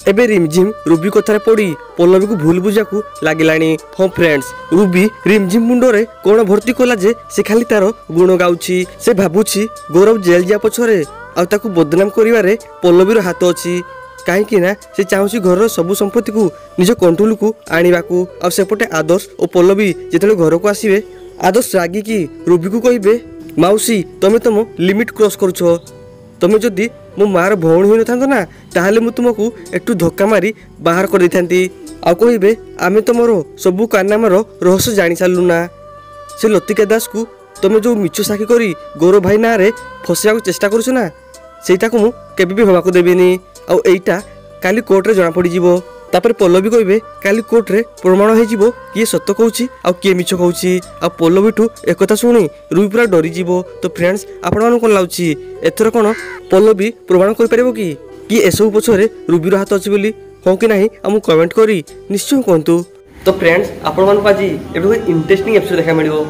एबे रिमझिम रूबी कथार पड़ी पल्लवी को भूल बुझा को लगिलानी। हाँ फ्रेंड्स, रूबी रिमझिम मुंडरे कौन भर्ती कला जे से खाली तार गुण गाउची। से भाबुची गौरव जेल जा पछरे आ ताकू बदनाम करिवारे पल्लवीर हाथ अछि। कहीं ना से चाहूसी घर सबु संपत्ति को निज कंट्रोल को आनिबा को। आ सेपटे आदर्श और पल्लवी जेतले घर को आसीबे आदर्श रागी की रूबी को कहिबे माउसी तमे तुम लिमिट क्रॉस करूछो। तमे जदि मो मार भौणी होई नथांतो ना ताहाले मु तुमको एकटू धक्का मारी बाहर कर देथांती। आ कहिबे आमे तमरो सबु कारनामार रहस्य जानि सारलु ना। से लतिका दास को तमे जो मिछु साखी करी गौरव भाई ना रे फसिया चेष्टा करूछ ना सेटा को मु केबे भी होबा को देबेनी। आ एटा काली कोर्ट रे जाना पड़ी जीवो। तापर पल्लवी कहिबे काली कोर्ट रे प्रमाण हो जीवो किए सत्य कहूची आ किए मिछ कहूची। आ पल्लवी ठू एकता शुणी रूबी पूरा डरी जीवो। तो फ्रेंड्स आपण मानू कोन लाउची एथर कोन पल्लवी प्रमाण कर परबो कि एसबु पछरे रूबीर हाथ अछि बोली हो कि नाही हमु कमेंट करी निश्चय कहंतु। तो फ्रेंड्स आपण मान पाजी एबे इंटरेस्टिंग एपिसोड देखा मिलिबो।